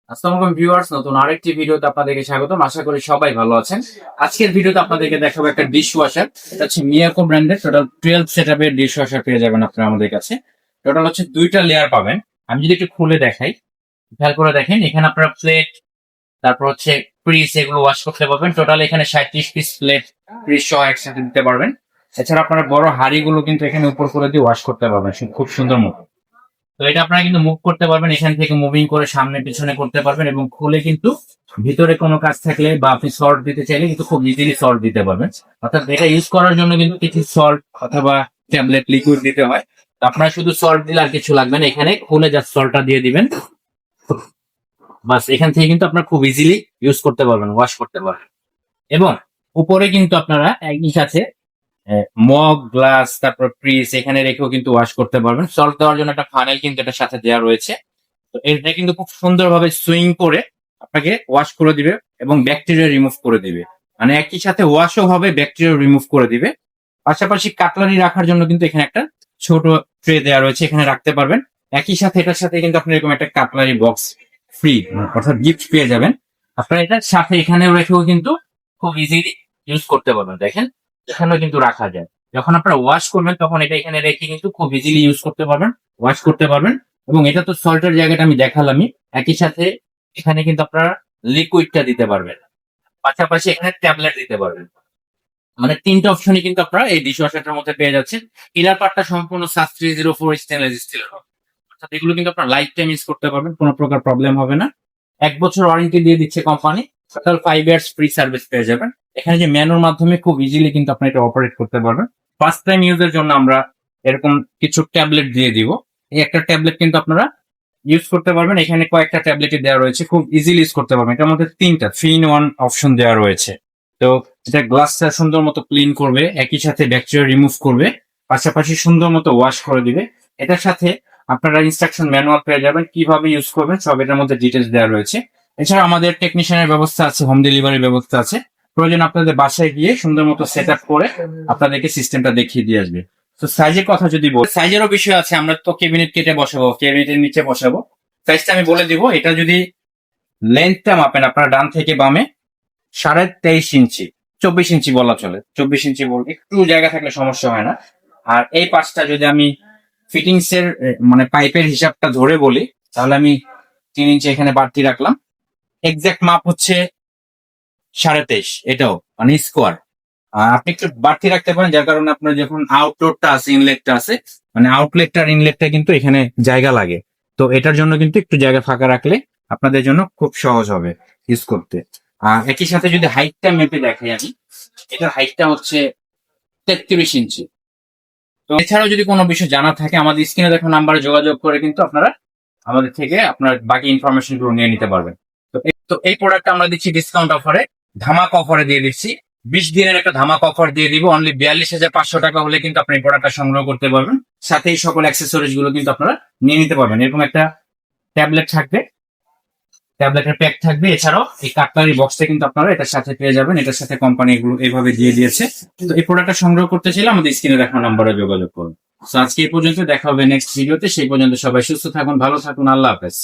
আসসালামু আলাইকুম ভিউয়ার্স, নতুন আরেকটি ভিডিওতে আপনাদেরকে স্বাগতম। আশা করি সবাই ভালো আছেন। আজকের ভিডিওতে আপনাদেরকে দেখাবো একটা ডিশ ওয়াশার। এটা হচ্ছে মিয়াকো ব্র্যান্ডের টোটাল 12 সেটআপের ডিশ ওয়াশার পেয়ে যাবেন আপনারা আমাদের কাছে। টোটাল হচ্ছে দুইটা লেয়ার পাবেন। আমি যদি একটু খুলে দেখাই, খেয়াল করে দেখেন, এখানে আপনারা প্লেট, তারপর হচ্ছে পিস এগুলো ওয়াশ করতে পারবেন। টোটাল এখানে 37 পিস প্লেট পিস সহ একসাথে দিতে পারবেন। এছাড়া আপনারা বড় হাঁড়িগুলো কিন্তু এখানে উপর করে দিয়ে ওয়াশ করতে পারবেন খুব সুন্দর মতো। তো এটা আপনারা কিন্তু মুভ করতে পারবেন, এখান থেকে মুভিং করে সামনে পিছনে করতে পারবেন এবং খুলে কিন্তু ভিতরে কোনো কাজ থাকলে বা আপনি সল্ট দিতে চাইলে কিন্তু খুব ইজিলি সল্ট দিতে পারবেন। অর্থাৎ এটা ইউজ করার জন্য কিন্তু কিছু সল্ট অথবা ট্যাবলেট লিকুইড দিতে হয়। তো আপনারা শুধু সল্ট দিলে আর কিছু লাগবে না, এখানে খুলে জাস্ট সল্টটা দিয়ে দিবেন, বাস। এখান থেকে কিন্তু আপনারা খুব ইজিলি ইউজ করতে পারবেন, ওয়াশ করতে পারবেন। এবং উপরে কিন্তু আপনারা একই সাথে মগ, গ্লাস, তারপর ফ্রিজ এখানে রেখেও কিন্তু ওয়াশ করতে পারবেন। সল্ট দেওয়ার জন্য একটা ফানেল কিন্তু এটার সাথে দেওয়া রয়েছে। তো এটা কিন্তু খুব সুন্দরভাবে সুইং করে আপনাকে ওয়াশ করে দিবে এবং ব্যাকটেরিয়া রিমুভ করে দিবে। মানে একই সাথে ওয়াশও হবে, ব্যাকটেরিয়া রিমুভ করে দিবে। পাশাপাশি কাটলারি রাখার জন্য কিন্তু এখানে একটা ছোট ট্রে দেওয়া রয়েছে, এখানে রাখতে পারবেন। একই সাথে এটার সাথে কিন্তু আপনি এরকম একটা কাটলারি বক্স ফ্রি অর্থাৎ গিফট পেয়ে যাবেন। আপনারা এটার সাথে এখানে রেখেও কিন্তু খুব ইজিলি ইউজ করতে পারবেন। দেখেন, এখানেও কিন্তু রাখা যায়। যখন আপনারা ওয়াশ করবেন তখন এটা এখানে রেখে কিন্তু খুব ইজিলি ইউজ করতে পারবেন, ওয়াশ করতে পারবেন। এবং এটা তো সল্টের জায়গাটা আমি দেখালামই, একই সাথে এখানে কিন্তু আপনারা লিকুইডটা দিতে পারবেন, পাশাপাশি এখানে ট্যাবলেট দিতে পারবেন। মানে তিনটা অপশনই কিন্তু আপনারা এই ডিশ ওয়াশারটার মধ্যে পেয়ে যাচ্ছেন। ইনার পার্টটা সম্পূর্ণ সাস 304 স্টেনলেস স্টিলের হবে, অর্থাৎ এগুলো কিন্তু আপনারা লাইফ টাইম ইউজ করতে পারবেন, কোনো প্রকার প্রবলেম হবে না। 1 বছর ওয়ারেন্টি দিয়ে দিচ্ছে company, total 5 years free service পেয়ে যাবেন। এখানে যে মেনুর মাধ্যমে খুব ইজিলি কিন্তু আপনি এটা অপারেট করতে পারবেন। ফার্স্ট টাইম ইউজের জন্য আমরা এরকম কিছু ট্যাবলেট দিয়ে দিব। এই একটা ট্যাবলেট কিন্তু আপনারা ইউজ করতে পারবেন। এখানে কয়েকটা ট্যাবলেটই দেওয়া রয়েছে, খুব ইজিলি ইউজ করতে পারবেন। এটার মধ্যে 3টা 3 in 1 অপশন দেওয়া রয়েছে। তো এটা গ্লাসটা সুন্দর মতো ক্লিন করবে, একই সাথে ব্যাকটেরিয়া রিমুভ করবে, পাশাপাশি সুন্দর মতো ওয়াশ করে দিবে। এটার সাথে আপনারা ইনস্ট্রাকশন ম্যানুয়াল পেয়ে যাবেন, কিভাবে ইউজ করবেন সব এটার মধ্যে ডিটেলস দেওয়া রয়েছে। এছাড়া আমাদের টেকনিশিয়ানের ব্যবস্থা আছে, হোম ডেলিভারির ব্যবস্থা আছে। প্রয়োজন আপনাদের বাসায় গিয়ে সুন্দর মতো সেট আপ করে আপনাদেরকে সিস্টেমটা দেখিয়ে দিয়ে আসবে। তো সাইজের কথা যদি বলি, সাইজেরও বিষয় আছে। আমরা তো ক্যাবিনেট কেটে বসাবো, ক্যাবিনেটের নিচে বসাবো। সাইজটা আমি বলে দিব। এটা যদি লেন্থটা মাপেন আপনারা ডান থেকে বামে 23.5 ইঞ্চি, 24 ইঞ্চি বলা চলে, 24 ইঞ্চি বল, একটু জায়গা থাকলে সমস্যা হয় না। আর এই পাশটা যদি আমি ফিটিংস এর মানে পাইপের হিসাবটা ধরে বলি, তাহলে আমি 3 ইঞ্চি এখানে বাড়তি রাখলাম। এক্সাক্ট মাপ হচ্ছে 23.5, এটাও মানে স্কোয়ার। আপনি একটু বাড়তি রাখতে পারেন, যার কারণে আপনার যখন আউটলেটটা আছে, ইনলেটটা আছে, মানে আউটলেটটা আর ইনলেটটা কিন্তু এখানে জায়গা লাগে। তো এটার জন্য কিন্তু একটু জায়গা ফাঁকা রাখলে আপনাদের জন্য খুব সহজ হবে ইউজ করতে। একই সাথে যদি হাইটটা মেপে দেখাই আমি, এটার হাইটটা হচ্ছে 33 ইঞ্চি। তো এছাড়াও যদি কোনো বিষয় জানা থাকে আমাদের স্ক্রিনে দেখো নাম্বারে যোগাযোগ করে কিন্তু আপনারা আমাদের থেকে আপনার বাকি ইনফরমেশন গুলো নিয়ে নিতে পারবেন। তো এই প্রোডাক্ট আমরা দিচ্ছি ডিসকাউন্ট অফারে, ধামাক অফারে দিয়ে দিচ্ছি। 20 দিনের একটা ধামাক অফার দিয়ে দিব। অনলি 42,500 টাকা হলে কিন্তু আপনি এই প্রোডাক্টটা সংগ্রহ করতে পারবেন। সাথে এই সকল অ্যাক্সেসরিজ গুলো কিন্তু আপনারা নিয়ে নিতে পারবেন। এরকম একটা ট্যাবলেট থাকবে, ট্যাবলেটের প্যাক থাকবে। এছাড়াও এই কাটলারি বক্সটা কিন্তু আপনারা এটার সাথে পেয়ে যাবেন। এটার সাথে কোম্পানি এগুলো এইভাবে দিয়ে দিয়েছে। তো এই প্রোডাক্টটা সংগ্রহ করতে চাইলে আমাদের স্ক্রিনে দেখানো নাম্বারে যোগাযোগ করুন। তো আজকে এই পর্যন্ত, দেখা হবে নেক্সট ভিডিওতে। সেই পর্যন্ত সবাই সুস্থ থাকুন, ভালো থাকুন, আল্লাহ হাফেজ।